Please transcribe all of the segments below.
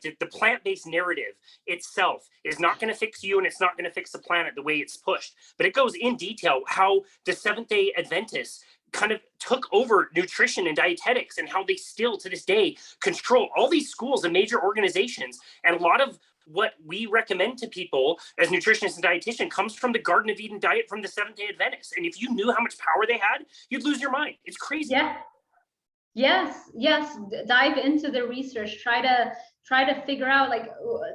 The plant-based narrative itself is not going to fix you, and it's not going to fix the planet the way it's pushed. But it goes in detail how the Seventh-day Adventists kind of took over nutrition and dietetics, and how they still to this day control all these schools and major organizations. And a lot of what we recommend to people as nutritionists and dietitian comes from the Garden of Eden diet from the Seventh-day Adventists. And if you knew how much power they had, you'd lose your mind. It's crazy. Yeah. Yes. Dive into the research. Try to figure out like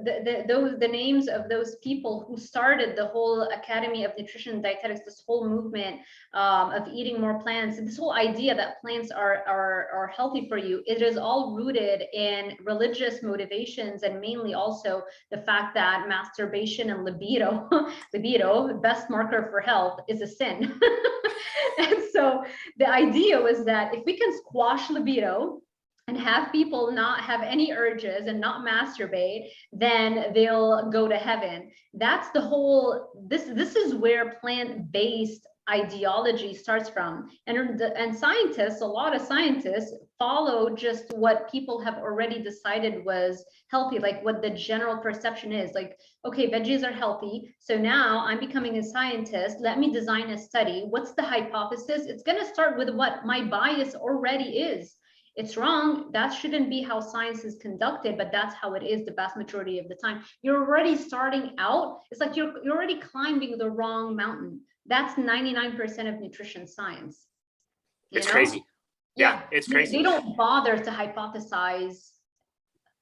the names of those people who started the whole Academy of Nutrition and Dietetics, this whole movement of eating more plants. This whole idea that plants are healthy for you. It is all rooted in religious motivations, and mainly also the fact that masturbation and libido, best marker for health, is a sin. And so the idea was that if we can squash libido and have people not have any urges and not masturbate, then they'll go to heaven. That's the whole, this is where plant-based ideology starts from. And scientists, a lot of scientists follow just what people have already decided was healthy, like what the general perception is. Like, okay, veggies are healthy, so now I'm becoming a scientist. Let me design a study. What's the hypothesis? It's going to start with what my bias already is. It's wrong. That shouldn't be how science is conducted, but that's how it is the vast majority of the time. You're already starting out. It's like you're already climbing the wrong mountain. That's 99% of nutrition science. It's crazy. Yeah, it's crazy. They don't bother to hypothesize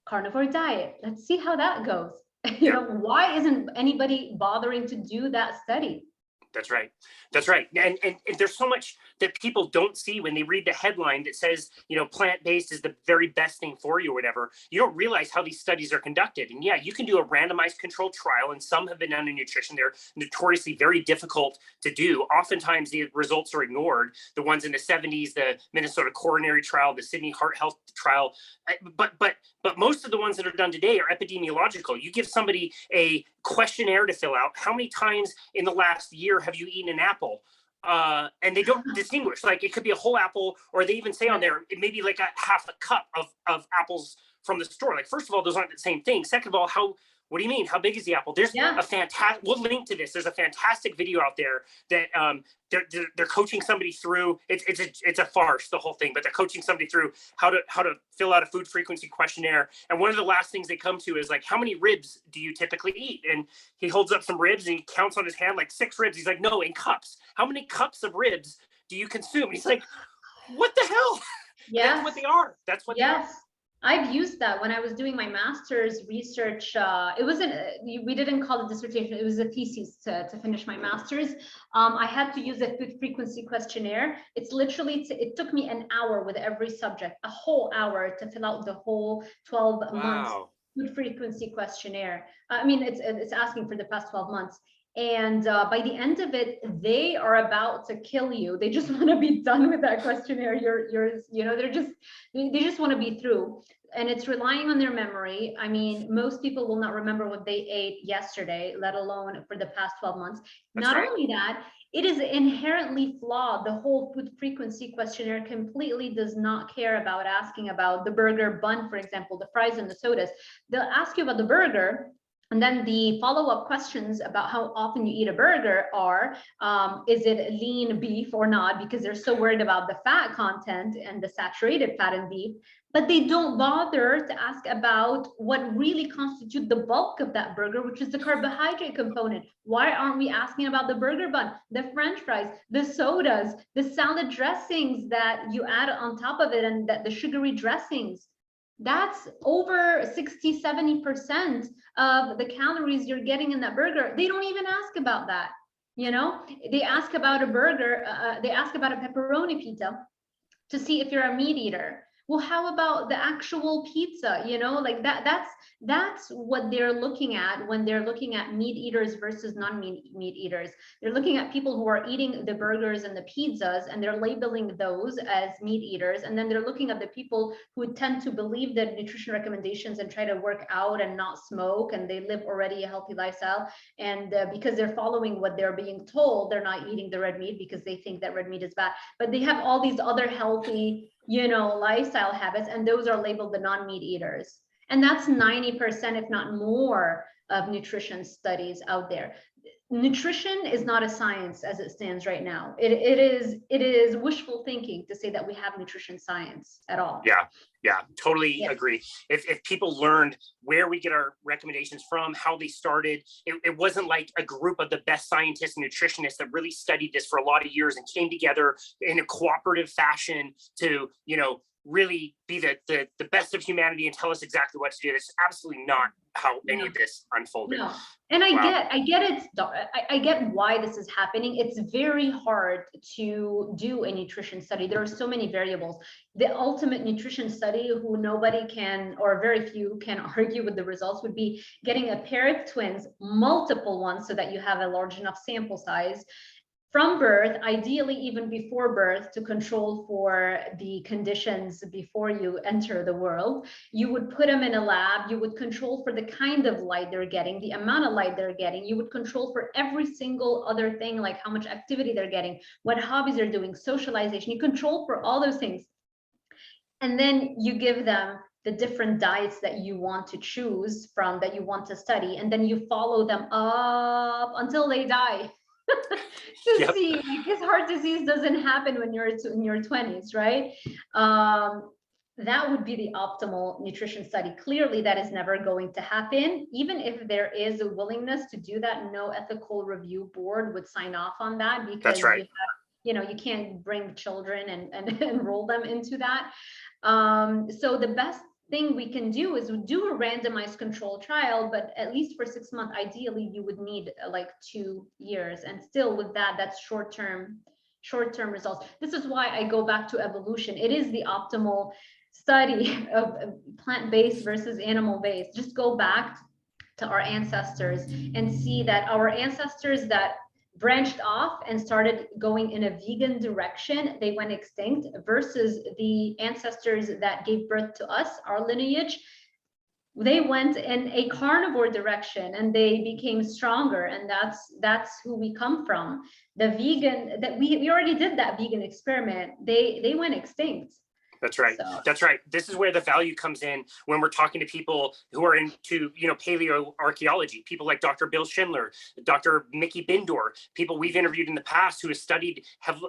carnivore diet. Let's see how that goes. You know, why isn't anybody bothering to do that study? That's right. That's right. And there's so much that people don't see when they read the headline that says, you know, plant-based is the very best thing for you or whatever. You don't realize how these studies are conducted. And yeah, you can do a randomized controlled trial, and some have been done in nutrition. They're notoriously very difficult to do. Oftentimes the results are ignored. The ones in the 70s, the Minnesota coronary trial, the Sydney heart health trial. But most of the ones that are done today are epidemiological. You give somebody a questionnaire to fill out. How many times in the last year have you eaten an apple? And they don't distinguish. Like, it could be a whole apple, or they even say on there, it may be like a half a cup of apples from the store. Like, first of all, those aren't the same thing. Second of all, what do you mean? How big is the apple? There's a fantastic, we'll link to this. There's a fantastic video out there that they're coaching somebody through. It's a farce, the whole thing, but they're coaching somebody through how to fill out a food frequency questionnaire. And one of the last things they come to is like, how many ribs do you typically eat? And he holds up some ribs and he counts on his hand like 6 ribs. He's like, no, in cups. How many cups of ribs do you consume? And he's like, what the hell? Yes. That's what they are. That's what they are. I've used that when I was doing my master's research. It wasn't, we didn't call it dissertation, it was a thesis to finish my master's. I had to use a food frequency questionnaire. It's literally, it took me an hour with every subject, a whole hour to fill out the whole 12 months food frequency questionnaire. I mean, it's asking for the past 12 months. And by the end of it, they are about to kill you. They just want to be done with that questionnaire. You know, they just want to be through. And it's relying on their memory. I mean, most people will not remember what they ate yesterday, let alone for the past 12 months. Not only that, it is inherently flawed. The whole food frequency questionnaire completely does not care about asking about the burger bun, for example, the fries and the sodas. They'll ask you about the burger. And then the follow-up questions about how often you eat a burger are, is it lean beef or not? Because they're so worried about the fat content and the saturated fat in beef, but they don't bother to ask about what really constitutes the bulk of that burger, which is the carbohydrate component. Why aren't we asking about the burger bun, the French fries, the sodas, the salad dressings that you add on top of it, and the sugary dressings? That's over 60–70% of the calories you're getting in that burger. They don't even ask about that. You know, they ask about a burger, they ask about a pepperoni pizza to see if you're a meat eater. Well, how about the actual pizza? You know, like that's what they're looking at when they're looking at meat eaters versus non-meat eaters. They're looking at people who are eating the burgers and the pizzas, and they're labeling those as meat eaters. And then they're looking at the people who tend to believe the nutrition recommendations and try to work out and not smoke, and they live already a healthy lifestyle. And because they're following what they're being told, they're not eating the red meat because they think that red meat is bad. But they have all these other healthy, you know, lifestyle habits, and those are labeled the non-meat eaters. And that's 90%, if not more, of nutrition studies out there. Nutrition is not a science as it stands right now. It is wishful thinking to say that we have nutrition science at all. Yeah, totally Yes. agree. If people learned where we get our recommendations from, how they started, it wasn't like a group of the best scientists and nutritionists that really studied this for a lot of years and came together in a cooperative fashion to, really be the best of humanity and tell us exactly what to do. That's absolutely not how any of this unfolded. No. And I Wow. I get why this is happening. It's very hard to do a nutrition study. There are so many variables. The ultimate nutrition study, who nobody can, or very few can argue with the results, would be getting a pair of twins, multiple ones, so that you have a large enough sample size from birth, ideally even before birth, to control for the conditions before you enter the world. You would put them in a lab, you would control for the kind of light they're getting, the amount of light they're getting, you would control for every single other thing, like how much activity they're getting, what hobbies they're doing, socialization, you control for all those things. And then you give them the different diets that you want to choose from, that you want to study, and then you follow them up until they die. to see, because heart disease doesn't happen when you're in your 20s, right? That would be the optimal nutrition study. Clearly, that is never going to happen. Even if there is a willingness to do that, no ethical review board would sign off on that, because That's right. you can't bring children and enroll them into that. So the best thing we can do is do a randomized control trial, but at least for 6 months, ideally you would need like 2 years. And still with that, that's short-term results. This is why I go back to evolution. It is the optimal study of plant-based versus animal-based. Just go back to our ancestors and see that our ancestors that branched off and started going in a vegan direction, they went extinct, versus the ancestors that gave birth to us, our lineage, they went in a carnivore direction and they became stronger. And that's who we come from. The vegan, that we already did that vegan experiment, they went extinct. That's right. So. That's right. This is where the value comes in when we're talking to people who are into, paleoarchaeology, people like Dr. Bill Schindler, Dr. Mickey Bindor, people we've interviewed in the past who have studied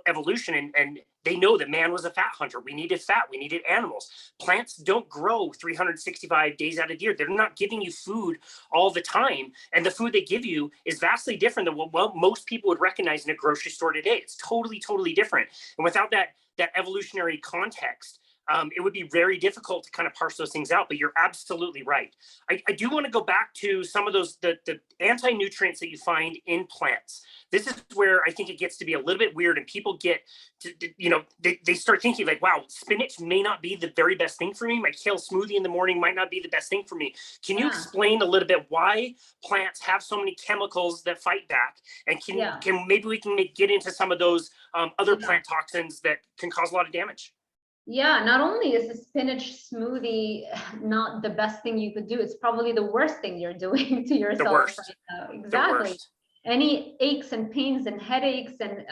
evolution, and they know that man was a fat hunter. We needed fat. We needed animals. Plants don't grow 365 days out of the year. They're not giving you food all the time. And the food they give you is vastly different than what most people would recognize in a grocery store today. It's totally, totally different. And without that evolutionary context, it would be very difficult to kind of parse those things out, but you're absolutely right. I do want to go back to some of those, the anti-nutrients that you find in plants. This is where I think it gets to be a little bit weird, and people get to, they start thinking like, wow, spinach may not be the very best thing for me. My kale smoothie in the morning might not be the best thing for me. Can you explain a little bit why plants have so many chemicals that fight back? And can maybe we can get into some of those other plant toxins that can cause a lot of damage? Yeah, not only is the spinach smoothie not the best thing you could do, it's probably the worst thing you're doing to yourself right now. Exactly. Any aches and pains and headaches and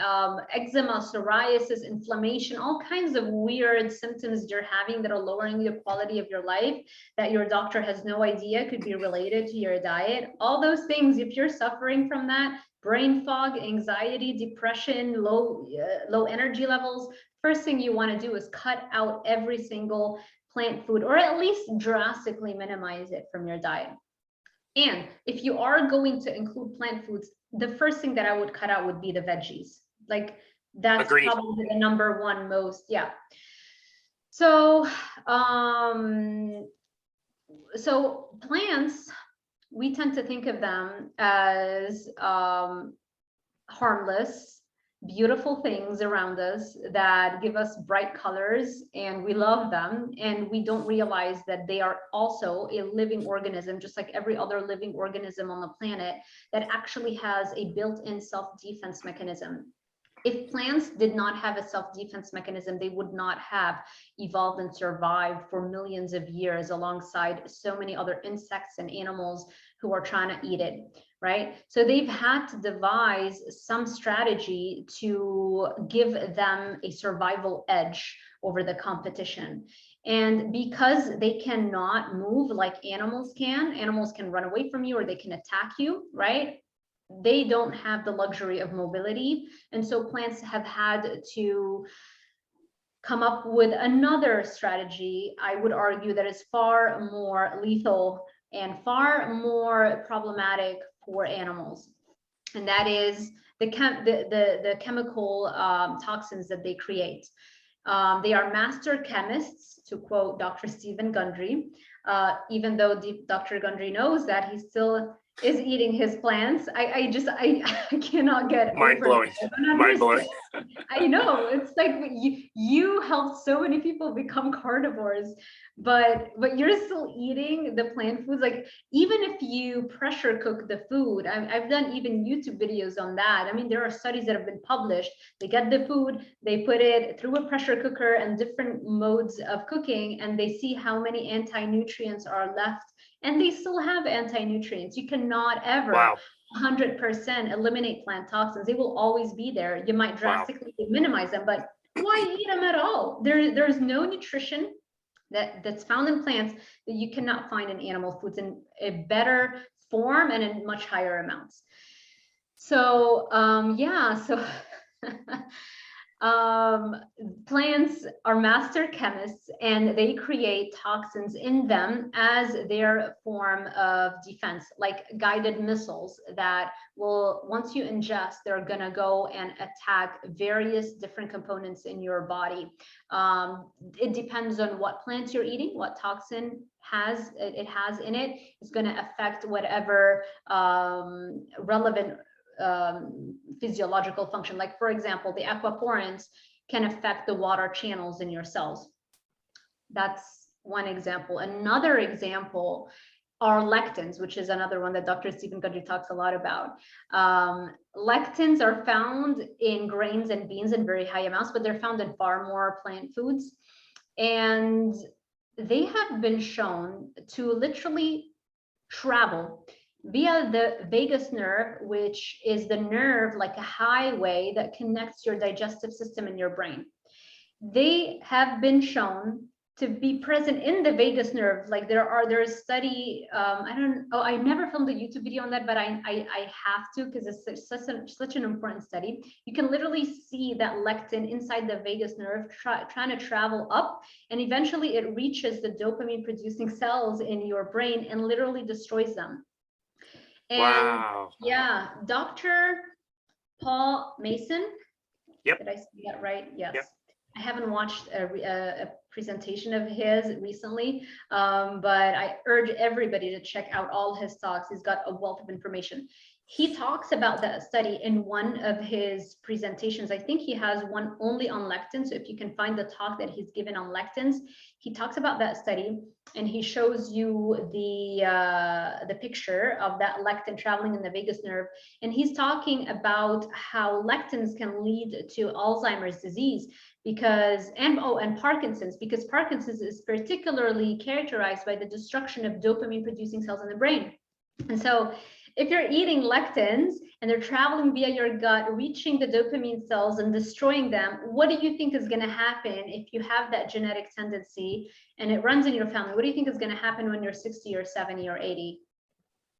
eczema, psoriasis, inflammation, all kinds of weird symptoms you're having that are lowering the quality of your life that your doctor has no idea could be related to your diet. All those things, if you're suffering from that, brain fog, anxiety, depression, low energy levels, first thing you want to do is cut out every single plant food, or at least drastically minimize it from your diet. And if you are going to include plant foods, the first thing that I would cut out would be the veggies. Like that's probably the number one most, So, so plants, we tend to think of them as harmless, beautiful things around us that give us bright colors, and we love them, and we don't realize that they are also a living organism, just like every other living organism on the planet, that actually has a built-in self-defense mechanism. If plants did not have a self-defense mechanism, they would not have evolved and survived for millions of years alongside so many other insects and animals who are trying to eat it, right? So they've had to devise some strategy to give them a survival edge over the competition. And because they cannot move like animals can run away from you or they can attack you, right? They don't have the luxury of mobility. And so plants have had to come up with another strategy, I would argue, that is far more lethal and far more problematic for animals. And that is the chemical toxins that they create. They are master chemists, to quote Dr. Stephen Gundry, even though Dr. Gundry knows that he still is eating his plants. I cannot get mind blowing. Mind blowing. I know, it's like you helped so many people become carnivores, but you're still eating the plant foods. Like, even if you pressure cook the food, I've done even YouTube videos on that. I mean, there are studies that have been published. They get the food, they put it through a pressure cooker and different modes of cooking, and they see how many anti-nutrients are left, and they still have anti-nutrients. You cannot ever 100% eliminate plant toxins. They will always be there. You might drastically minimize them, but why eat them at all? There's no nutrition that's found in plants that you cannot find in animal foods in a better form and in much higher amounts. So plants are master chemists, and they create toxins in them as their form of defense, like guided missiles that will, once you ingest, they're gonna go and attack various different components in your body. It depends on what plants you're eating, what toxin it has in it. It's gonna affect whatever relevant physiological function. Like, for example, the aquaporins can affect the water channels in your cells. That's one example. Another example are lectins, which is another one that Dr. Stephen Gundry talks a lot about. Lectins are found in grains and beans in very high amounts, but they're found in far more plant foods. And they have been shown to literally travel via the vagus nerve, which is the nerve, like a highway that connects your digestive system and your brain. They have been shown to be present in the vagus nerve. Like, there's a study, I never filmed a YouTube video on that, but I have to, because it's such an important study. You can literally see that lectin inside the vagus nerve trying to travel up, and eventually it reaches the dopamine producing cells in your brain and literally destroys them. And yeah, Dr. Paul Mason. Yep. Did I say that right? Yes. Yep. I haven't watched a presentation of his recently, but I urge everybody to check out all his talks. He's got a wealth of information. He talks about that study in one of his presentations. I think he has one only on lectins. So if you can find the talk that he's given on lectins, he talks about that study, and he shows you the picture of that lectin traveling in the vagus nerve. And he's talking about how lectins can lead to Alzheimer's disease, because and Parkinson's, because Parkinson's is particularly characterized by the destruction of dopamine producing cells in the brain. And so if you're eating lectins and they're traveling via your gut, reaching the dopamine cells and destroying them, what do you think is going to happen if you have that genetic tendency and it runs in your family? What do you think is going to happen when you're 60 or 70 or 80?